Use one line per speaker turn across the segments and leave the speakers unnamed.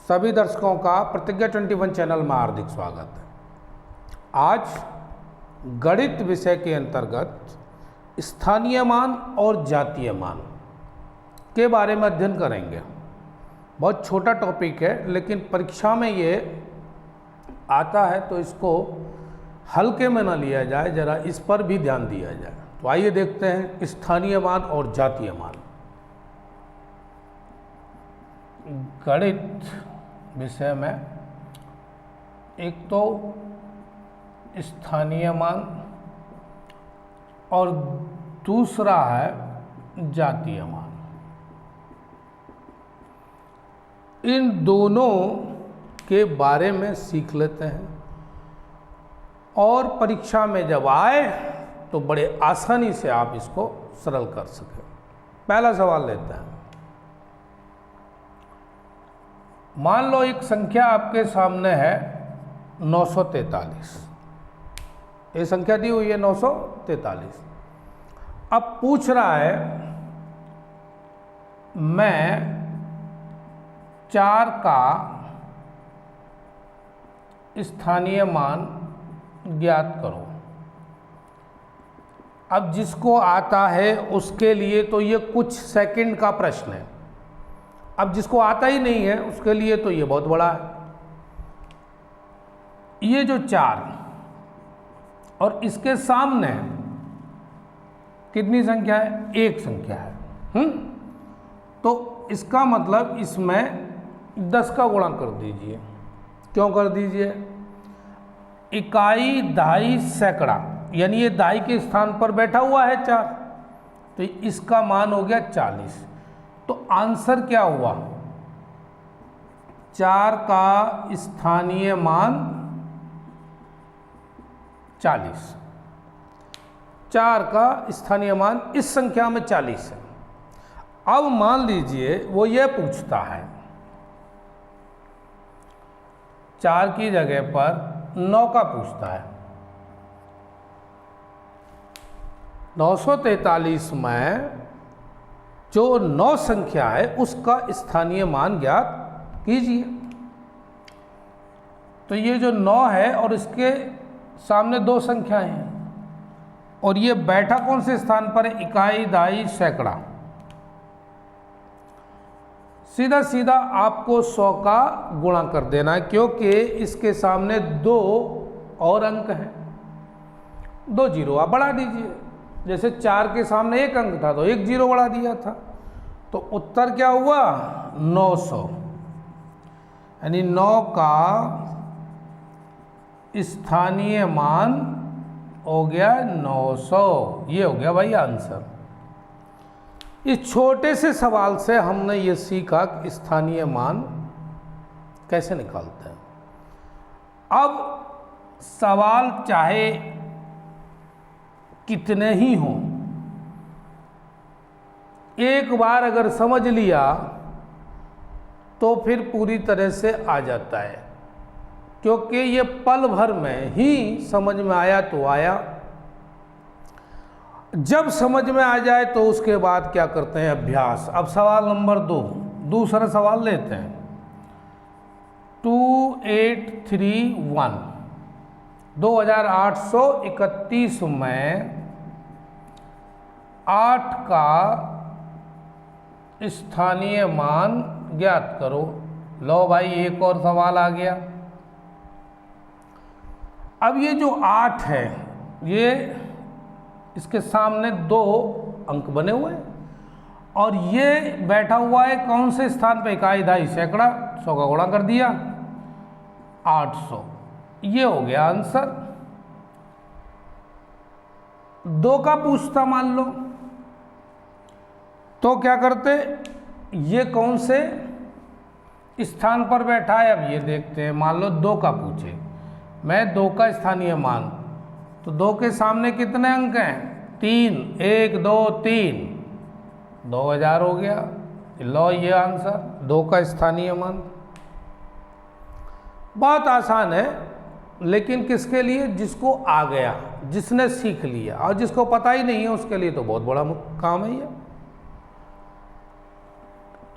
सभी दर्शकों का प्रतिज्ञा 21 चैनल में हार्दिक स्वागत है। आज गणित विषय के अंतर्गत स्थानीय मान और जातीय मान के बारे में अध्ययन करेंगे। बहुत छोटा टॉपिक है, लेकिन परीक्षा में ये आता है तो इसको हल्के में ना लिया जाए, जरा इस पर भी ध्यान दिया जाए। तो आइए देखते हैं स्थानीय मान और जातीय मान। गणित विषय में एक तो स्थानीय मान और दूसरा है जातीय मान। इन दोनों के बारे में सीख लेते हैं और परीक्षा में जब आए तो बड़े आसानी से आप इसको सरल कर सकें। पहला सवाल लेते हैं। मान लो एक संख्या आपके सामने है 943। ये संख्या दी हुई है 943। अब पूछ रहा है मैं 4 का स्थानीय मान ज्ञात करो। अब जिसको आता है उसके लिए तो ये कुछ सेकंड का प्रश्न है। अब जिसको आता ही नहीं है उसके लिए तो ये बहुत बड़ा है। ये जो 4 और इसके सामने कितनी संख्या है? एक संख्या है। तो इसका मतलब इसमें 10 का गुणा कर दीजिए। क्यों कर दीजिए? इकाई, दहाई, सैकड़ा, यानी ये दहाई के स्थान पर बैठा हुआ है 4, तो इसका मान हो गया 40। तो आंसर क्या हुआ? 4 का स्थानीय मान 40। 4 का स्थानीय मान इस संख्या में 40 है। अब मान लीजिए वो ये पूछता है 4 की जगह पर 9 का पूछता है। 943 में जो 9 संख्या है उसका स्थानीय मान ज्ञात कीजिए। तो ये जो 9 है और इसके सामने 2 संख्याएं हैं और ये बैठा कौन से स्थान पर है? इकाई, दहाई, सैकड़ा। सीधा सीधा आपको 100 का गुणा कर देना है, क्योंकि इसके सामने 2 और अंक हैं। 2 जीरो आप बढ़ा दीजिए। जैसे 4 के सामने 1 अंक था तो 1 जीरो बढ़ा दिया था। तो उत्तर क्या हुआ? 900। यानी 9 का स्थानीय मान हो गया 900। ये हो गया भाई आंसर। इस छोटे से सवाल से हमने ये सीखा कि स्थानीय मान कैसे निकालते हैं। अब सवाल चाहे कितने ही हों, एक बार अगर समझ लिया तो फिर पूरी तरह से आ जाता है, क्योंकि ये पल भर में ही समझ में आया तो आया। जब समझ में आ जाए तो उसके बाद क्या करते हैं? अभ्यास। अब सवाल नंबर 2, दूसरा सवाल लेते हैं। 2831 2831 में 8 का स्थानीय मान ज्ञात करो। लो भाई, एक और सवाल आ गया। अब ये जो 8 है, ये इसके सामने 2 अंक बने हुए हैं और ये बैठा हुआ है कौन से स्थान पे? इकाई, दहाई, सैकड़ा। 100 का गुणा कर दिया, 800। ये हो गया आंसर। 2 का पूछता मान लो तो क्या करते? ये कौन से स्थान पर बैठा है? अब ये देखते हैं। मान लो 2 का पूछे, मैं 2 का स्थानीय मान, तो 2 के सामने कितने अंक हैं? 3। 1 2 3, 2000 हो गया। लो ये आंसर 2 का स्थानीय मान। बहुत आसान है, लेकिन किसके लिए? जिसको आ गया, जिसने सीख लिया। और जिसको पता ही नहीं है उसके लिए तो बहुत बड़ा काम है ये।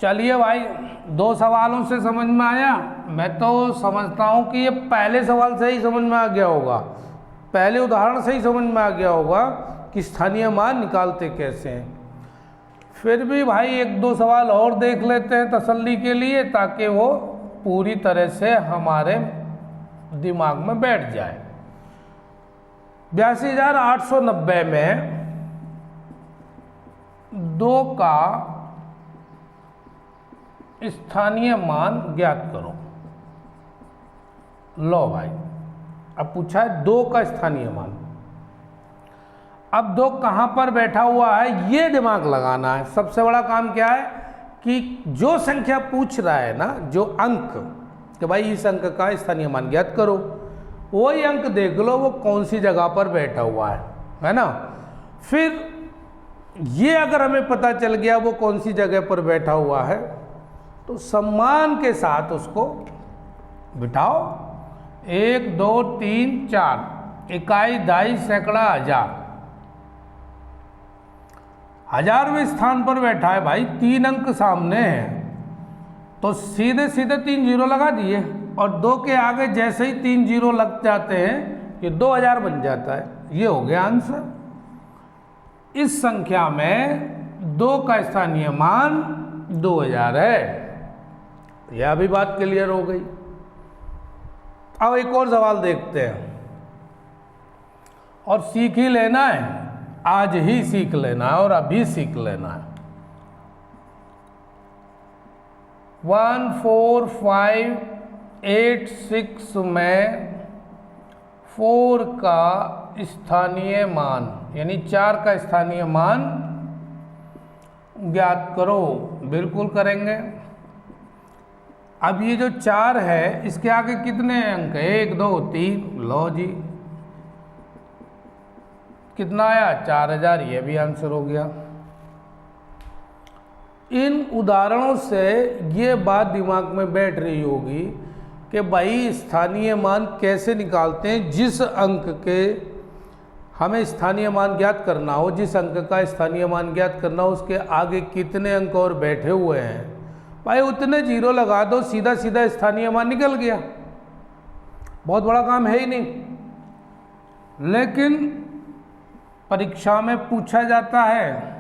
चलिए भाई, 2 सवालों से समझ में आया। मैं तो समझता हूँ कि ये पहले सवाल से ही समझ में आ गया होगा, पहले उदाहरण से ही समझ में आ गया होगा कि स्थानीय मान निकालते कैसे हैं। फिर भी भाई 1-2 सवाल और देख लेते हैं तसल्ली के लिए, ताकि वो पूरी तरह से हमारे दिमाग में बैठ जाए। 82,890 में 2 का स्थानीय मान ज्ञात करो। लो भाई, अब पूछा है 2 का स्थानीय मान। अब 2 कहाँ पर बैठा हुआ है ये दिमाग लगाना है। सबसे बड़ा काम क्या है कि जो संख्या पूछ रहा है ना, जो अंक, कि भाई इस अंक का स्थानीय मान ज्ञात करो, वही अंक देख लो वो कौन सी जगह पर बैठा हुआ है ना। फिर ये अगर हमें पता चल गया वो कौन सी जगह पर बैठा हुआ है, तो सम्मान के साथ उसको बिठाओ। 1, 2, 3, 4, इकाई, दहाई, सैकड़ा, हजार। 1000वें स्थान पर बैठा है भाई, 3 अंक सामने हैं, तो सीधे सीधे 3 जीरो लगा दिए, और 2 के आगे जैसे ही 3 जीरो लग जाते हैं ये 2000 बन जाता है। ये हो गया आंसर। इस संख्या में 2 का स्थानीय मान 2000 है। यह भी बात क्लियर हो गई। अब एक और सवाल देखते हैं, और सीख ही लेना है, आज ही सीख लेना है और अभी सीख लेना है। 14586 में 4 का स्थानीय मान यानी 4 का स्थानीय मान ज्ञात करो। बिल्कुल करेंगे। अब ये जो 4 है इसके आगे कितने अंक है? 1, 2, 3। लो जी, कितना आया? 4000। ये भी आंसर हो गया। इन उदाहरणों से ये बात दिमाग में बैठ रही होगी कि भाई स्थानीय मान कैसे निकालते हैं। जिस अंक के हमें स्थानीय मान ज्ञात करना हो, जिस अंक का स्थानीय मान ज्ञात करना हो, उसके आगे कितने अंक और बैठे हुए हैं, भाई उतने जीरो लगा दो, सीधा सीधा स्थानीय मान निकल गया। बहुत बड़ा काम है ही नहीं। लेकिन परीक्षा में पूछा जाता है,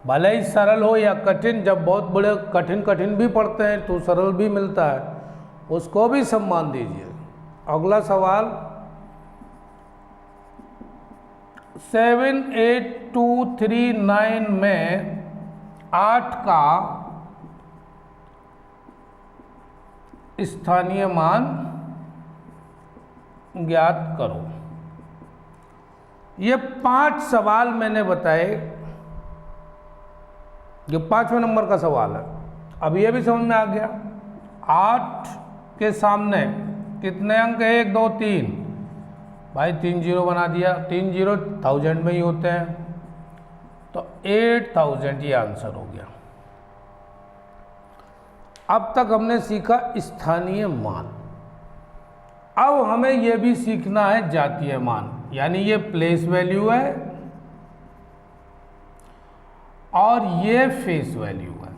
भले ही सरल हो या कठिन, जब बहुत बड़े कठिन भी पढ़ते हैं तो सरल भी मिलता है, उसको भी सम्मान दीजिए। अगला सवाल 78239 में 8 का स्थानीय मान ज्ञात करो। ये 5 सवाल मैंने बताए, ये 5वें नंबर का सवाल है। अब ये भी समझ में आ गया। 8 के सामने कितने अंक है? 1, 2, 3। भाई 3 जीरो बना दिया। 3 जीरो 1000 में ही होते हैं, तो 8000 ये आंसर हो गया। अब तक हमने सीखा स्थानीय मान। अब हमें यह भी सीखना है जातीय मान, यानी ये प्लेस वैल्यू है और ये फेस वैल्यू है।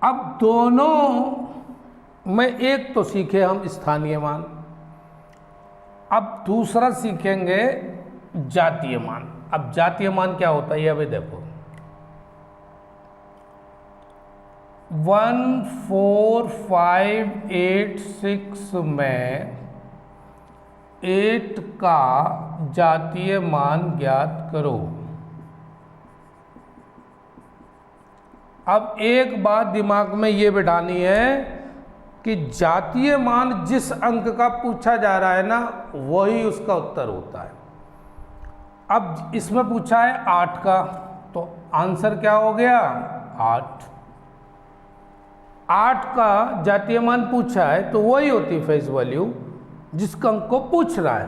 अब दोनों में एक तो सीखे हम स्थानीय मान, अब दूसरा सीखेंगे जातीय मान। अब जातीय मान क्या होता है ये अभी देखो। 14586 में 8 का जातीय मान ज्ञात करो। अब एक बात दिमाग में ये बिठानी है कि जातीय मान जिस अंक का पूछा जा रहा है ना, वही उसका उत्तर होता है। अब इसमें पूछा है 8 का, तो आंसर क्या हो गया? 8। 8 का जातीय मान पूछा है तो वही होती फेस वैल्यू जिस अंक को पूछ रहा है।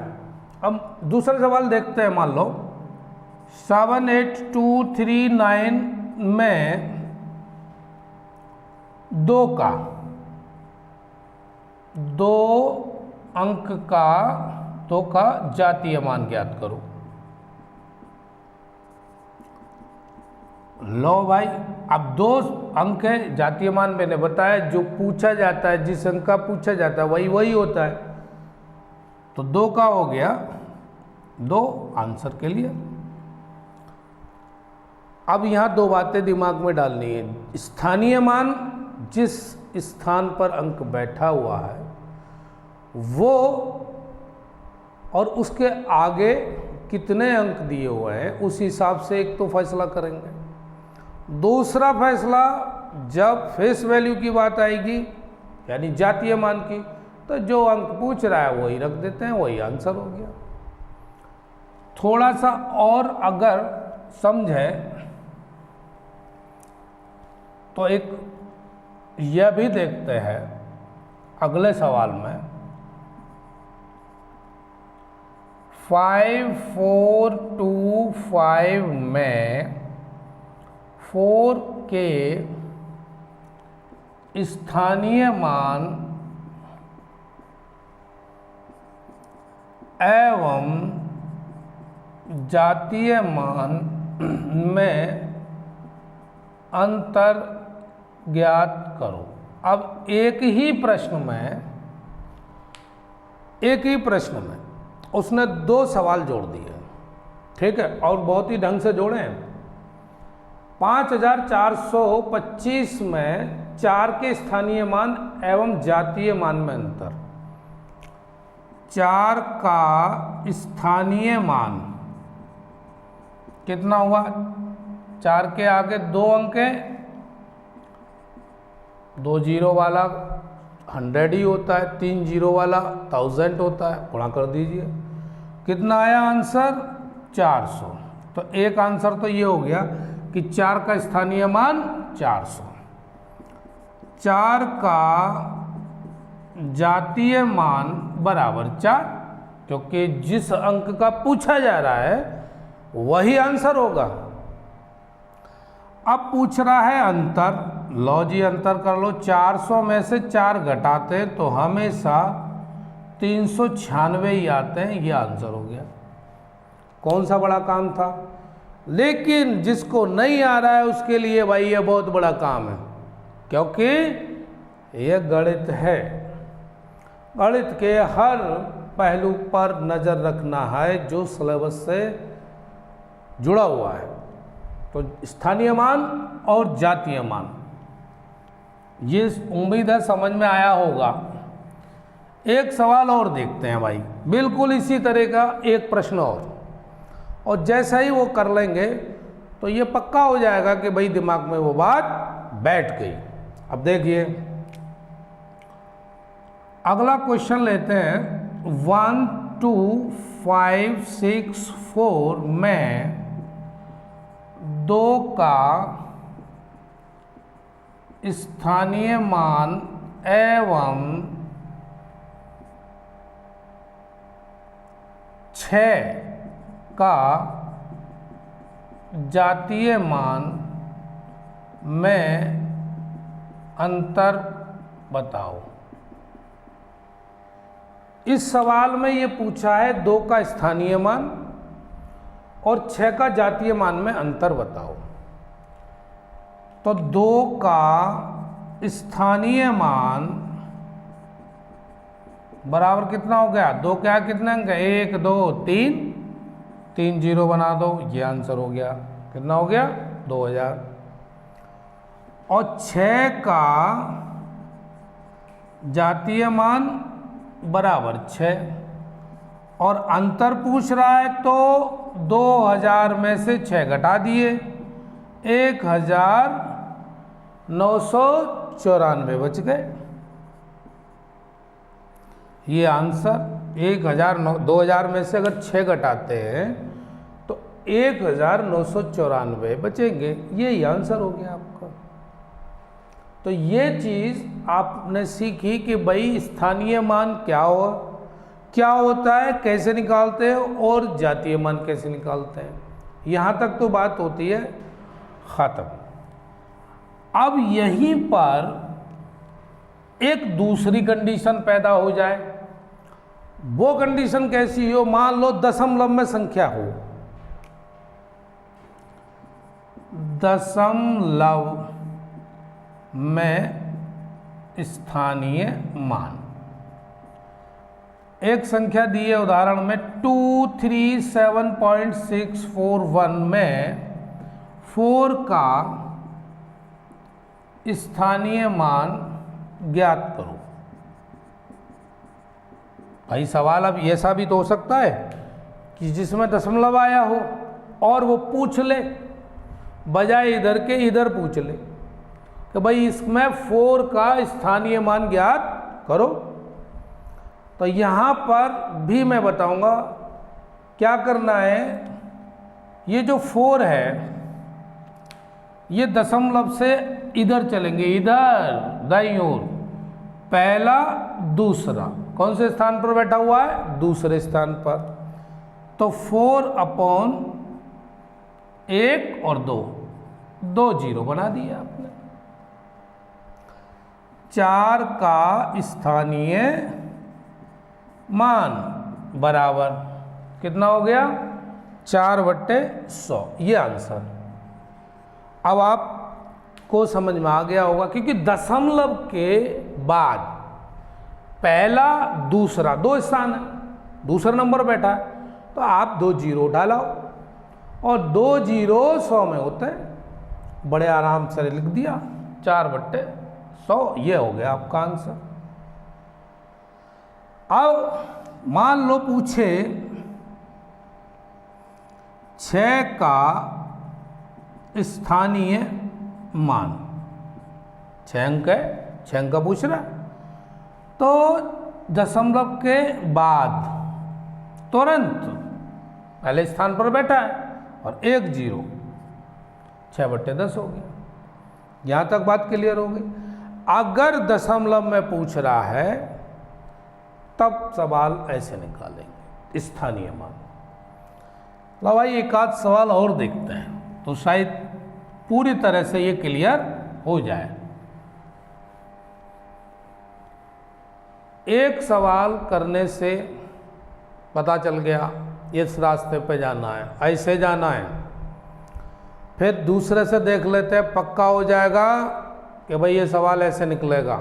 अब दूसरा सवाल देखते हैं। मान लो 78239 में 2 अंक का जातीय मान ज्ञात करो। लो भाई, अब 2 अंक है, जातीय मान मैंने बताया, जो पूछा जाता है, जिस अंक का पूछा जाता है वही वही होता है। तो 2 का हो गया 2 आंसर के लिए। अब यहाँ 2 बातें दिमाग में डालनी है। स्थानीय मान, जिस स्थान पर अंक बैठा हुआ है वो, और उसके आगे कितने अंक दिए हुए हैं, उस हिसाब से एक तो फैसला करेंगे। दूसरा फैसला, जब फेस वैल्यू की बात आएगी यानी जातीय मान की, तो जो अंक पूछ रहा है वही रख देते हैं, वही आंसर हो गया। थोड़ा सा और अगर समझे तो एक यह भी देखते हैं अगले सवाल में। 5, 4, 2, 5 में 4 के स्थानीय मान एवं जातीय मान में अंतर ज्ञात करो। अब एक ही प्रश्न में उसने 2 सवाल जोड़ दिए, ठीक है, और बहुत ही ढंग से जोड़े हैं। 5425 में 4 के स्थानीय मान एवं जातीय मान में अंतर। 4 का स्थानीय मान कितना हुआ? 4 के आगे 2 अंक है, 2 जीरो वाला 100 ही होता है, 3 जीरो वाला 1000 होता है, गुणा कर दीजिए। कितना आया आंसर? 400। तो एक आंसर तो ये हो गया कि 4 का स्थानीय मान 400। 4 का जातीय मान बराबर 4, क्योंकि जिस अंक का पूछा जा रहा है वही आंसर होगा। अब पूछ रहा है अंतर, लो जी अंतर कर लो। 400 में से 4 घटाते तो हमेशा 396 ही आते हैं, ये आंसर हो गया। कौन सा बड़ा काम था? लेकिन जिसको नहीं आ रहा है उसके लिए भाई ये बहुत बड़ा काम है, क्योंकि ये गणित है। गणित के हर पहलू पर नज़र रखना है जो सिलेबस से जुड़ा हुआ है। तो स्थानीय मान और जातीय मान, ये उम्मीद है समझ में आया होगा। एक सवाल और देखते हैं भाई, बिल्कुल इसी तरह का एक प्रश्न और जैसा ही वो कर लेंगे तो ये पक्का हो जाएगा कि भाई दिमाग में वो बात बैठ गई। अब देखिए अगला क्वेश्चन लेते हैं। 1, 2, 5, 6, 4 में 2 का स्थानीय मान एवं 6 का जातीय मान में अंतर बताओ। इस सवाल में ये पूछा है 2 का स्थानीय मान और 6 का जातीय मान में अंतर बताओ। तो 2 का स्थानीय मान बराबर कितना हो गया? 2 क्या कितने अंक है? 1, 2, 3 जीरो बना दो, ये आंसर हो गया। कितना हो गया? 2000। और 6 का जातीय मान बराबर 6 और अंतर पूछ रहा है तो 2000 में से 6 घटा दिए, 1994 बच गए। ये आंसर 2000 में से अगर 6 घटाते हैं तो 1994 बचेंगे। यही आंसर हो गया आपका। तो ये चीज़ आपने सीखी कि भाई स्थानीय मान क्या होता है, कैसे निकालते हैं, और जातीय मान कैसे निकालते हैं। यहाँ तक तो बात होती है ख़त्म। अब यहीं पर एक दूसरी कंडीशन पैदा हो जाए। वो कंडीशन कैसी हो? मान लो दशमलव में संख्या हो, दशमलव में स्थानीय मान। एक संख्या दी है उदाहरण में 237.641 में 4 का स्थानीय मान ज्ञात करो। भाई सवाल अब ऐसा भी तो हो सकता है कि जिसमें दशमलव आया हो और वो पूछ ले, बजाय इधर के इधर पूछ ले कि भाई इसमें 4 का स्थानीय मान ज्ञात करो। तो यहाँ पर भी मैं बताऊंगा क्या करना है। ये जो 4 है ये दशमलव से इधर चलेंगे, इधर दाईं ओर, पहला दूसरा कौन से स्थान पर बैठा हुआ है? दूसरे स्थान पर। तो 4/1 और 2 जीरो बना दिया आपने। 4 का स्थानीय मान बराबर कितना हो गया? 4/100। ये आंसर अब आपको समझ में आ गया होगा, क्योंकि दशमलव के बाद पहला दूसरा 2 स्थान है, दूसरा नंबर बैठा है, तो आप 2 जीरो डालाओ और 2 जीरो 100 में होते हैं। बड़े आराम से लिख दिया 4/100। ये हो गया आपका आंसर। अब मान लो पूछे 6 का स्थानीय मान। 6 अंक है, 6 अंक का पूछ रहा है, तो दशमलव के बाद तुरंत पहले स्थान पर बैठा है और 1 जीरो, 6/10 हो गया। यहां तक बात क्लियर हो गई। अगर दशमलव में पूछ रहा है तब सवाल ऐसे निकालेंगे स्थानीय मान। लो भाई एक आध सवाल और देखते हैं तो शायद पूरी तरह से ये क्लियर हो जाए। एक सवाल करने से पता चल गया इस रास्ते पे जाना है, ऐसे जाना है। फिर दूसरे से देख लेते हैं, पक्का हो जाएगा कि भाई ये सवाल ऐसे निकलेगा।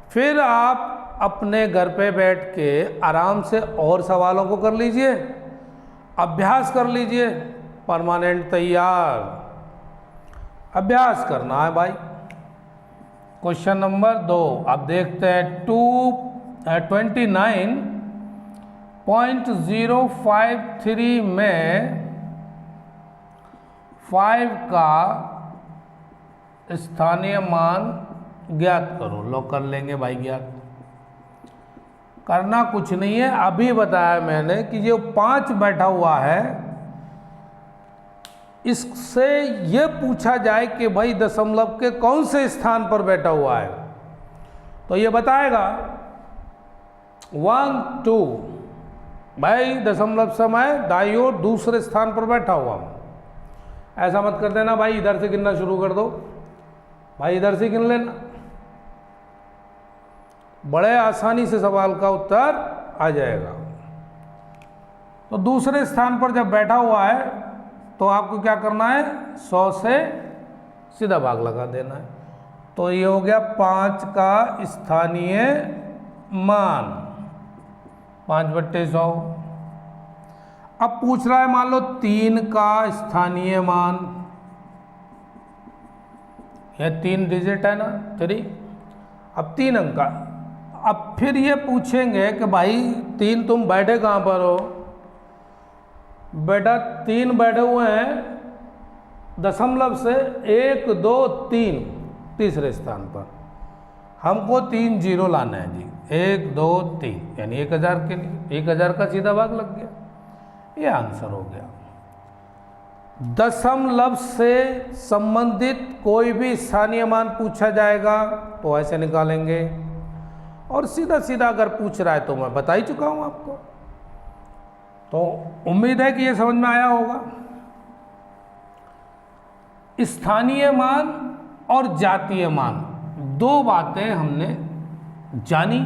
फिर आप अपने घर पे बैठ के आराम से और सवालों को कर लीजिए, अभ्यास कर लीजिए। परमानेंट तैयार, अभ्यास करना है भाई। क्वेश्चन नंबर 2 आप देखते हैं 29.053 में 5 का स्थानीय मान ज्ञात करो। लो कर लेंगे भाई ज्ञात। करना कुछ नहीं है, अभी बताया मैंने कि जो 5 बैठा हुआ है इससे ये पूछा जाए कि भाई दशमलव के कौन से स्थान पर बैठा हुआ है, तो ये बताएगा 1 2 भाई दशमलव समय दाईं ओर दूसरे स्थान पर बैठा हुआ हूं। ऐसा मत कर देना भाई इधर से गिनना शुरू कर दो, भाई इधर से गिन लेना। बड़े आसानी से सवाल का उत्तर आ जाएगा। तो दूसरे स्थान पर जब बैठा हुआ है तो आपको क्या करना है? 100 से सीधा भाग लगा देना है। तो ये हो गया 5 का स्थानीय मान 5/100। अब पूछ रहा है मान लो 3 का स्थानीय मान। यह 3 डिजिट है ना, 3। अब 3 अंक का। अब फिर ये पूछेंगे कि भाई 3 तुम बैठे कहाँ पर हो? बेटा 3 बैठे हुए हैं दशमलव से 1 2 3 तीसरे स्थान पर। हमको 3 जीरो लाना है जी, 1 2 3 यानी 1000 के लिए 1000 का सीधा भाग लग गया। ये आंसर हो गया। दशमलव से संबंधित कोई भी स्थानीय मान पूछा जाएगा तो ऐसे निकालेंगे, और सीधा सीधा अगर पूछ रहा है तो मैं बता ही चुका हूं आपको। तो उम्मीद है कि ये समझ में आया होगा। स्थानीय मान और जातीय मान, 2 बातें हमने जानी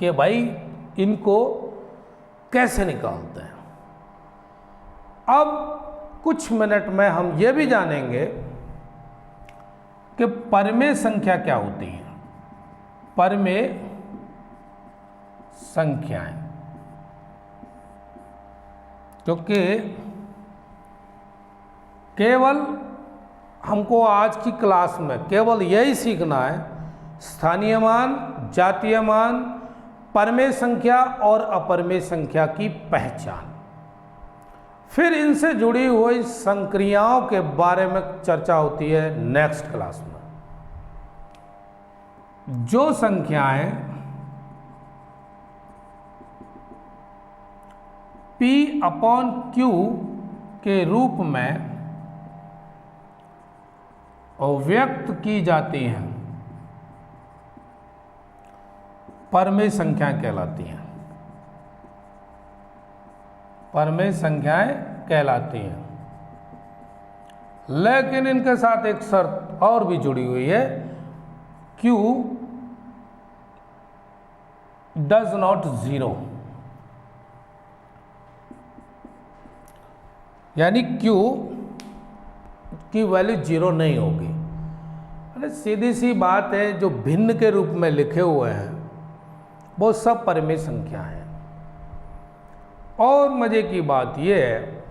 कि भाई इनको कैसे निकालते हैं। अब कुछ मिनट में हम ये भी जानेंगे कि परमेय संख्या क्या होती है। परमेय संख्याएं, क्योंकि केवल हमको आज की क्लास में केवल यही सीखना है, स्थानीय मान, जातीय मान, परमेय संख्या और अपरमेय संख्या की पहचान। फिर इनसे जुड़ी हुई संक्रियाओं के बारे में चर्चा होती है नेक्स्ट क्लास में। जो संख्याएं P/Q के रूप में व्यक्त की जाती हैं, परमेय संख्याएं कहलाती हैं। परमेय संख्याएं कहलाती हैं। लेकिन इनके साथ एक शर्त और भी जुड़ी हुई है, Q डज नॉट जीरो, यानी Q की वैल्यू जीरो नहीं होगी। अरे सीधी सी बात है, जो भिन्न के रूप में लिखे हुए हैं वो सब परमेय संख्या है। और मजे की बात यह है,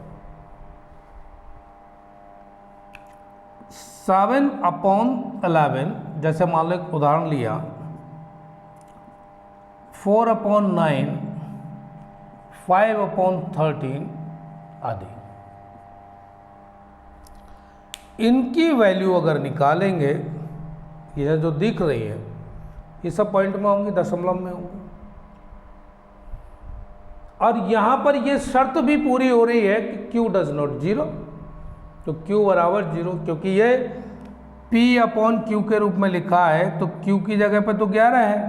7/11, जैसे मान लो एक उदाहरण लिया, 4/9, 5/13 आदि। इनकी वैल्यू अगर निकालेंगे, ये जो दिख रही है ये सब पॉइंट में होंगी, दशमलव में होंगी। और यहां पर ये शर्त भी पूरी हो रही है कि Q डज नॉट जीरो, तो Q बराबर जीरो, क्योंकि ये P/Q के रूप में लिखा है तो Q की जगह पर तो 11 है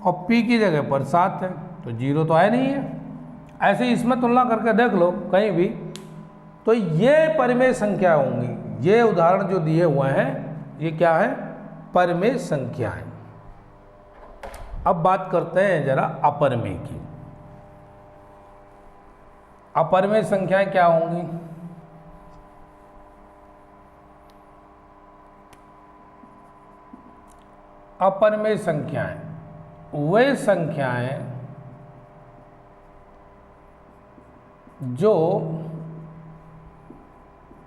और P की जगह पर 7 है, तो जीरो तो है नहीं है। ऐसे ही इसमें तुलना करके देख लो कहीं भी, तो ये परमेय संख्या होंगी। ये उदाहरण जो दिए हुए हैं ये क्या है, परमेय संख्या है। अब बात करते हैं जरा अपरमेय की। अपरमेय संख्याएं क्या होंगी? अपरमेय संख्याएं वे संख्याएं जो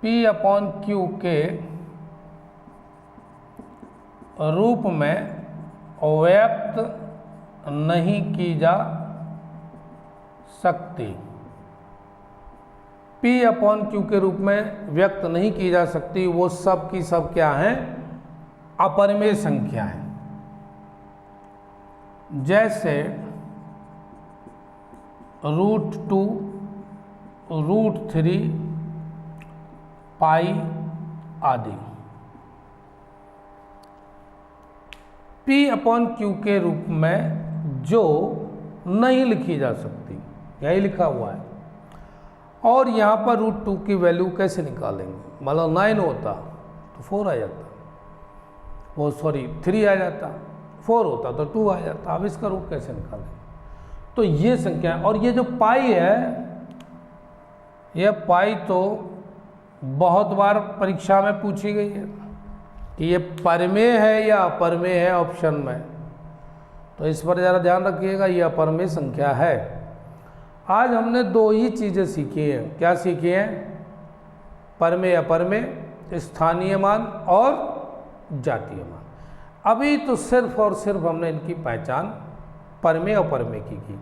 P/Q के रूप में व्यक्त नहीं की जा सकती। P/Q के रूप में व्यक्त नहीं की जा सकती, वो सब की सब क्या हैं, अपरमेय संख्याएं। जैसे √2, √3, पाई आदि। P/Q के रूप में जो नहीं लिखी जा सकती, यही लिखा हुआ है। और यहाँ पर √2 की वैल्यू कैसे निकालेंगे? मतलब 9 होता तो 4 आ जाता, वो सॉरी 3 आ जाता, 4 होता तो 2 आ जाता। अब इसका रूट कैसे निकालेंगे? तो ये संख्या, और ये जो पाई है, यह पाई तो बहुत बार परीक्षा में पूछी गई है कि ये परमेय है या अपरमेय है ऑप्शन में, तो इस पर ज़रा ध्यान रखिएगा, ये अपरमेय संख्या है। आज हमने 2 ही चीज़ें सीखी हैं। क्या सीखी हैं? परमेय अपरमेय, स्थानीय मान और जातीय मान। अभी तो सिर्फ और सिर्फ हमने इनकी पहचान परमेय अपरमेय की।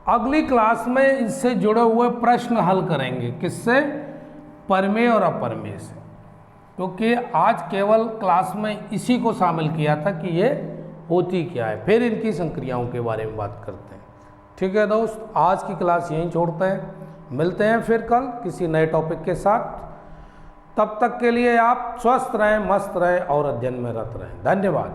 अगली क्लास में इससे जुड़े हुए प्रश्न हल करेंगे। किससे? परमेय और अपरमेय से, क्योंकि आज केवल क्लास में इसी को शामिल किया था कि ये होती क्या है, फिर इनकी संक्रियाओं के बारे में बात करते हैं। ठीक है दोस्त, आज की क्लास यहीं छोड़ते हैं, मिलते हैं फिर कल किसी नए टॉपिक के साथ। तब तक के लिए आप स्वस्थ रहें, मस्त रहें और अध्ययन में रत रहें। धन्यवाद।